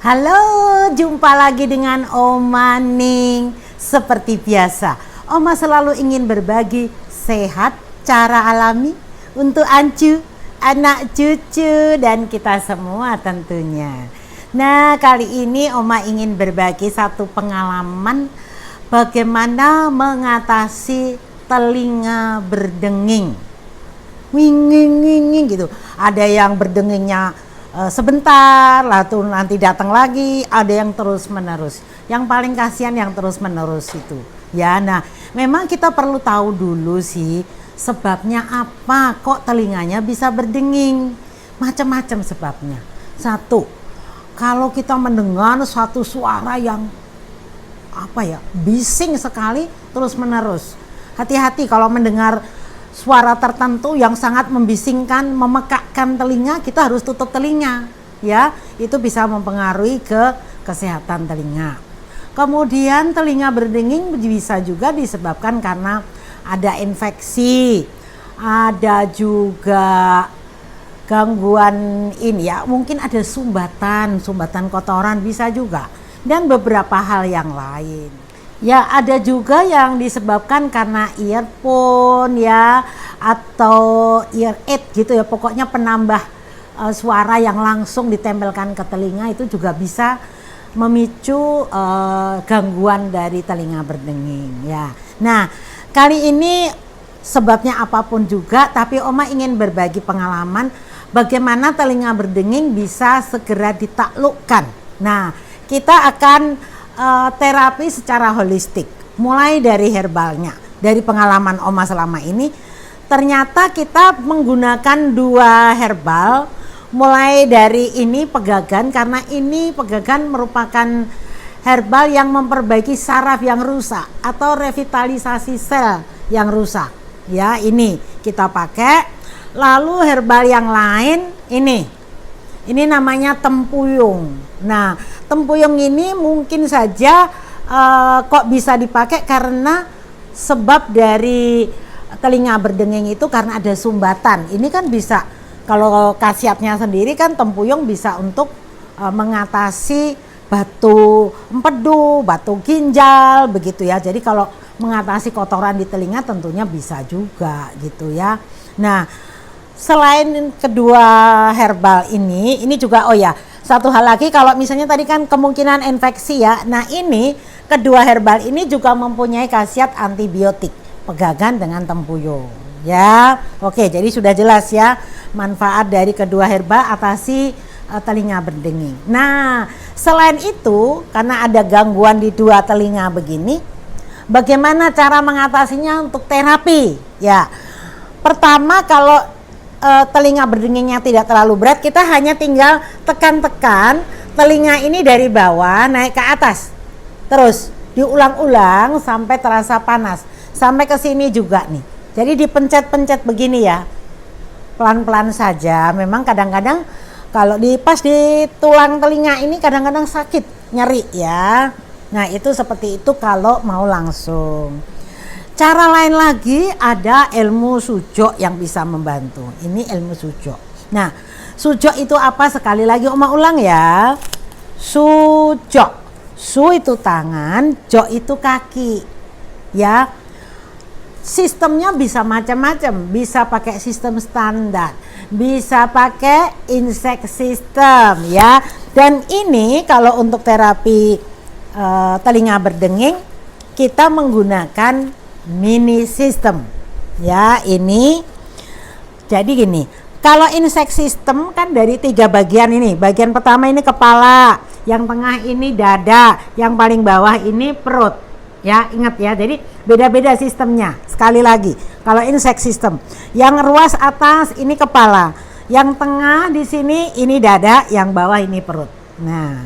Halo, jumpa lagi dengan Oma Ning. Seperti biasa, Oma selalu ingin berbagi sehat cara alami untuk Ancu, anak cucu, dan kita semua tentunya. Nah, kali ini Oma ingin berbagi satu pengalaman bagaimana mengatasi telinga berdenging. Wing gitu. Ada yang berdengingnya sebentar, lalu nanti datang lagi, ada yang terus menerus. Yang paling kasihan yang terus menerus itu. Ya, nah, memang kita perlu tahu dulu sih sebabnya apa kok telinganya bisa berdenging. Macam-macam sebabnya. Satu, kalau kita mendengar suatu suara yang bising sekali terus menerus. Hati-hati kalau mendengar suara tertentu yang sangat membisingkan, memekakkan telinga, kita harus tutup telinga, ya. Itu bisa mempengaruhi ke kesehatan telinga. Kemudian telinga berdenging bisa juga disebabkan karena ada infeksi, ada juga gangguan ini ya, mungkin ada sumbatan kotoran bisa juga, dan beberapa hal yang lain. Ya, ada juga yang disebabkan karena earphone ya, atau ear aid gitu ya, pokoknya penambah suara yang langsung ditempelkan ke telinga itu juga bisa memicu gangguan dari telinga berdenging ya. Nah, kali ini sebabnya apapun juga, tapi Oma ingin berbagi pengalaman bagaimana telinga berdenging bisa segera ditaklukkan. Nah, kita akan terapi secara holistik, mulai dari herbalnya. Dari pengalaman Oma selama ini, ternyata kita menggunakan 2 herbal, mulai dari ini pegagan, karena ini pegagan merupakan herbal yang memperbaiki saraf yang rusak atau revitalisasi sel yang rusak. Ya, ini kita pakai. Lalu herbal yang lain ini namanya tempuyung. Nah, tempuyung ini mungkin saja kok bisa dipakai karena sebab dari telinga berdenging itu karena ada sumbatan. Ini kan bisa, kalau khasiatnya sendiri kan tempuyung bisa untuk mengatasi batu empedu, batu ginjal begitu ya. Jadi kalau mengatasi kotoran di telinga tentunya bisa juga gitu ya. Nah, selain kedua herbal ini juga satu hal lagi, kalau misalnya tadi kan kemungkinan infeksi ya. Nah, ini kedua herbal ini juga mempunyai khasiat antibiotik, pegagan dengan tempuyung ya. Oke, jadi sudah jelas ya manfaat dari kedua herbal atasi telinga berdenging. Nah, selain itu karena ada gangguan di 2 telinga begini, bagaimana cara mengatasinya untuk terapi ya? Pertama, kalau telinga berdengingnya tidak terlalu berat, kita hanya tinggal tekan-tekan telinga ini dari bawah naik ke atas, terus diulang-ulang sampai terasa panas, sampai ke sini juga nih. Jadi dipencet-pencet begini ya, pelan-pelan saja. Memang kadang-kadang kalau pas di tulang telinga ini kadang-kadang sakit, nyeri ya. Nah, itu seperti itu kalau mau langsung. Cara lain lagi, ada ilmu sujok yang bisa membantu. Ini ilmu sujok. Nah, sujok itu apa? Sekali lagi Oma ulang ya. Sujok. Su itu tangan, jok itu kaki. Ya. Sistemnya bisa macam-macam. Bisa pakai sistem standar, bisa pakai insect system ya. Dan ini kalau untuk terapi telinga berdenging, kita menggunakan mini system ya. Ini jadi gini, kalau insect system kan dari 3 bagian ini. Bagian pertama ini kepala, yang tengah ini dada, yang paling bawah ini perut ya. Ingat ya, jadi beda-beda sistemnya. Sekali lagi, kalau insect system yang ruas atas ini kepala, yang tengah di sini ini dada, yang bawah ini perut. Nah,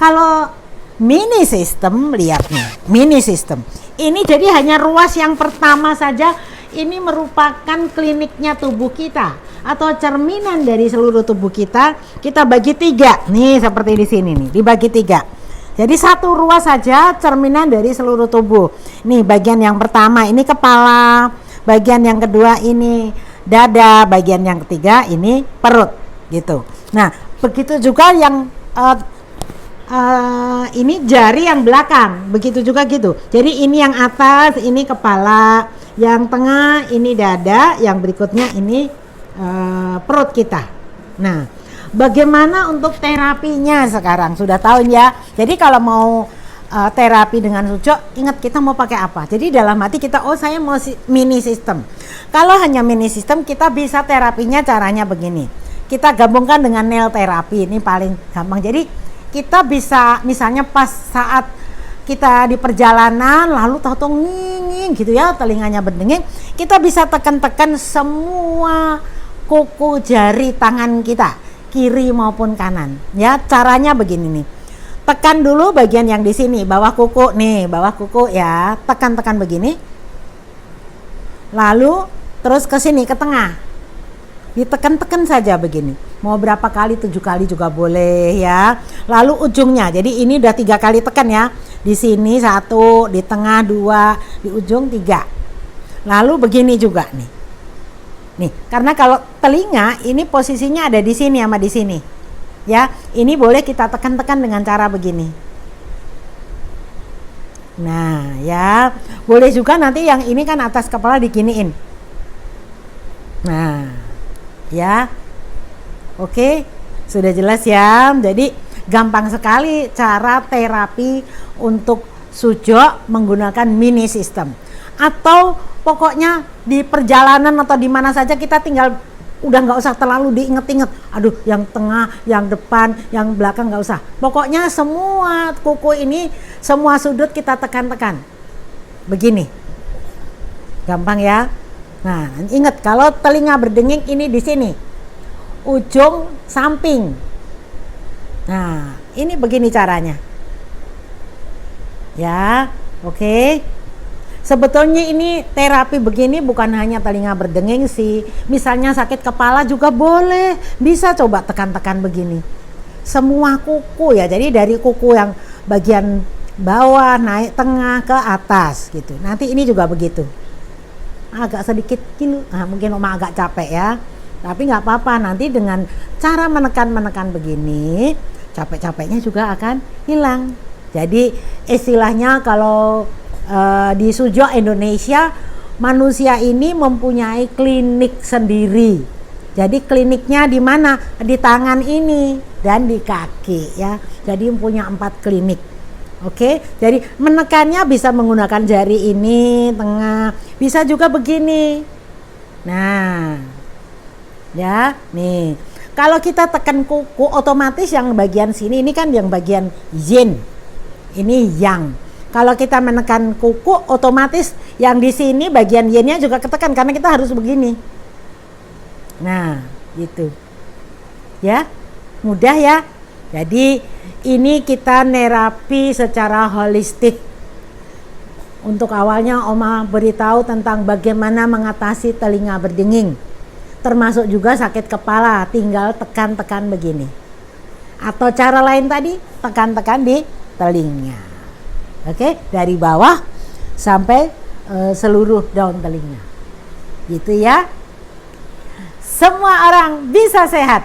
kalau mini system, lihat nih, mini system ini jadi hanya ruas yang pertama saja. Ini merupakan kliniknya tubuh kita atau cerminan dari seluruh tubuh kita. Kita bagi 3 nih, seperti di sini nih, dibagi 3. Jadi satu ruas saja cerminan dari seluruh tubuh. Nih, bagian yang pertama ini kepala, bagian yang kedua ini dada, bagian yang ketiga ini perut gitu. Nah, begitu juga yang ini jari yang belakang, begitu juga gitu. Jadi ini yang atas, ini kepala, yang tengah ini dada, yang berikutnya ini perut kita. Nah, bagaimana untuk terapinya sekarang? Sudah tahu ya. Jadi kalau mau terapi dengan sujo, ingat kita mau pakai apa. Jadi dalam hati kita, oh saya mau mini system. Kalau hanya mini system, kita bisa terapinya caranya begini. Kita gabungkan dengan nail terapi, ini paling gampang. Jadi kita bisa misalnya pas saat kita di perjalanan lalu tahu-tahu nging gitu ya, telinganya berdenging, kita bisa tekan-tekan semua kuku jari tangan kita, kiri maupun kanan. Ya, caranya begini nih. Tekan dulu bagian yang di sini, bawah kuku nih, bawah kuku ya, tekan-tekan begini. Lalu terus ke sini ke tengah. Ditekan-tekan saja begini. Mau berapa kali, 7 kali juga boleh ya. Lalu ujungnya, jadi ini udah 3 kali tekan ya. Di sini 1, di tengah 2, di ujung 3. Lalu begini juga nih. Nih, karena kalau telinga ini posisinya ada di sini sama di sini. Ya, ini boleh kita tekan-tekan dengan cara begini. Nah, ya, boleh juga nanti yang ini kan atas kepala diginiin. Nah, ya, oke, sudah jelas ya. Jadi gampang sekali cara terapi untuk sujo menggunakan mini system. Atau pokoknya di perjalanan atau di mana saja kita tinggal udah nggak usah terlalu diinget-inget. Aduh, yang tengah, yang depan, yang belakang nggak usah. Pokoknya semua kuku ini, semua sudut kita tekan-tekan. Begini, gampang ya. Nah, ingat kalau telinga berdenging ini di sini, ujung samping. Nah, ini begini caranya. Ya, oke. Sebetulnya ini terapi begini bukan hanya telinga berdenging sih. Misalnya sakit kepala juga boleh. Bisa coba tekan-tekan begini. Semua kuku ya. Jadi dari kuku yang bagian bawah naik tengah ke atas gitu. Nanti ini juga begitu. Agak sedikit kilo. Nah, mungkin Oma agak capek ya. Tapi nggak apa-apa. Nanti dengan cara menekan-menekan begini, capek-capeknya juga akan hilang. Jadi istilahnya kalau di Sujo Indonesia, manusia ini mempunyai klinik sendiri. Jadi kliniknya di mana? Di tangan ini dan di kaki ya. Jadi punya 4 klinik. Oke, jadi menekannya bisa menggunakan jari ini tengah, bisa juga begini. Nah, ya nih. Kalau kita tekan kuku, otomatis yang bagian sini ini kan yang bagian yin, ini yang. Kalau kita menekan kuku, otomatis yang di sini bagian yin-nya juga ketekan karena kita harus begini. Nah, gitu. Ya, mudah ya. Jadi ini kita nerapi secara holistik. Untuk awalnya Oma beritahu tentang bagaimana mengatasi telinga berdenging. Termasuk juga sakit kepala, tinggal tekan-tekan begini. Atau cara lain tadi, tekan-tekan di telinga. Oke, dari bawah sampai seluruh daun telinga. Gitu ya. Semua orang bisa sehat.